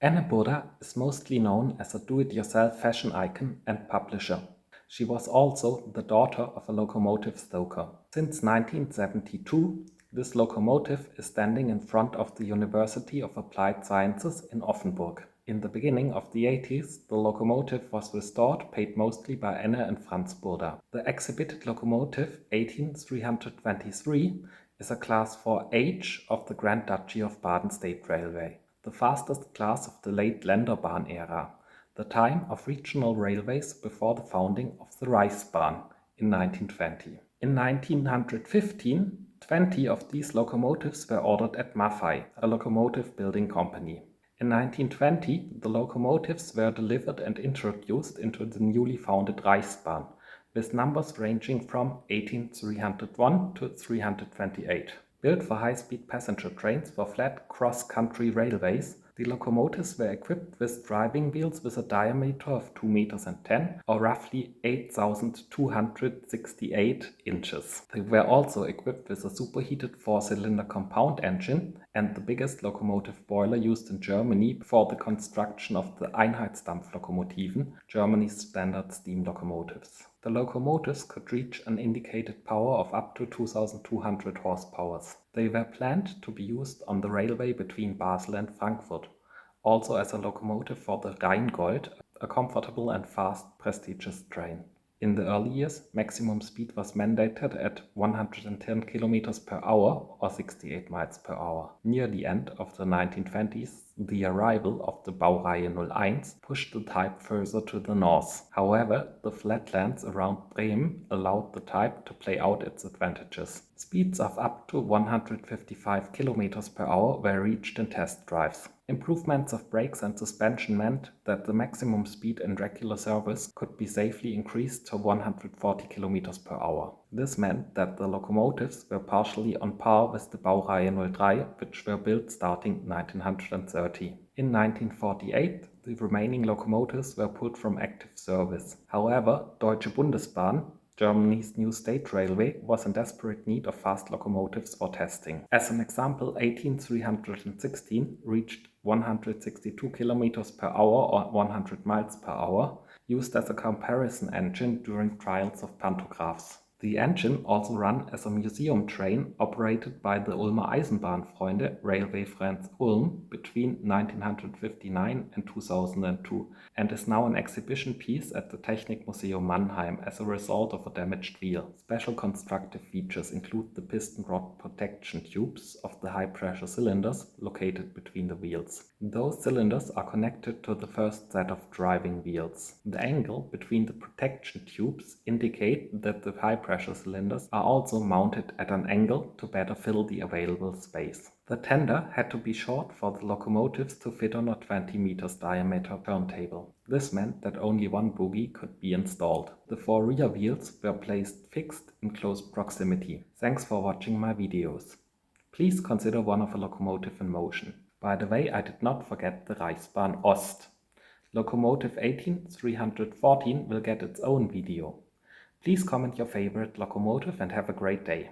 Anne Burda is mostly known as a do-it-yourself fashion icon and publisher. She was also the daughter of a locomotive stoker. Since 1972, this locomotive is standing in front of the University of Applied Sciences in Offenburg. In the beginning of the 80s, the locomotive was restored, paid mostly by Anne and Franz Burda. The exhibited locomotive 18323 is a Class 4H of the Grand Duchy of Baden State Railway, the fastest class of the late Länderbahn era, the time of regional railways before the founding of the Reichsbahn in 1920. In 1915, 20 of these locomotives were ordered at Maffei, a locomotive building company. In 1920, the locomotives were delivered and introduced into the newly founded Reichsbahn, with numbers ranging from 18301 to 328. Built for high-speed passenger trains for flat cross-country railways, the locomotives were equipped with driving wheels with a diameter of 2 meters and 10, or roughly 8,268 inches. They were also equipped with a superheated 4-cylinder compound engine and the biggest locomotive boiler used in Germany before the construction of the Einheitsdampflokomotiven, Germany's standard steam locomotives. The locomotives could reach an indicated power of up to 2,200 horsepower. They were planned to be used on the railway between Basel and Frankfurt, also as a locomotive for the Rheingold, a comfortable and fast, prestigious train. In the early years, maximum speed was mandated at 110 km per hour or 68 miles per hour. Near the end of the 1920s, the arrival of the Baureihe 01 pushed the type further to the north. However, the flatlands around Bremen allowed the type to play out its advantages. Speeds of up to 155 km per hour were reached in test drives. Improvements of brakes and suspension meant that the maximum speed in regular service could be safely increased to 140 km per hour. This meant that the locomotives were partially on par with the Baureihe 03, which were built starting 1930. In 1948, the remaining locomotives were pulled from active service. However, Deutsche Bundesbahn, Germany's new state railway, was in desperate need of fast locomotives for testing. As an example, 18316 reached 162 km per hour or 100 miles per hour, used as a comparison engine during trials of pantographs. The engine also ran as a museum train operated by the Ulmer Eisenbahnfreunde Railway Friends Ulm between 1959 and 2002 and is now an exhibition piece at the Technikmuseum Mannheim as a result of a damaged wheel. Special constructive features include the piston rod protection tubes of the high-pressure cylinders located between the wheels. Those cylinders are connected to the first set of driving wheels. The angle between the protection tubes indicate that the high-pressure cylinders are also mounted at an angle to better fill the available space. The tender had to be short for the locomotives to fit on a 20 meters diameter turntable. This meant that only one bogie could be installed. The 4 rear wheels were placed fixed in close proximity. Thanks for watching my videos. Please consider one of a locomotive in motion. By the way, I did not forget the Reichsbahn Ost. Locomotive 18314 will get its own video. Please comment your favorite locomotive and have a great day.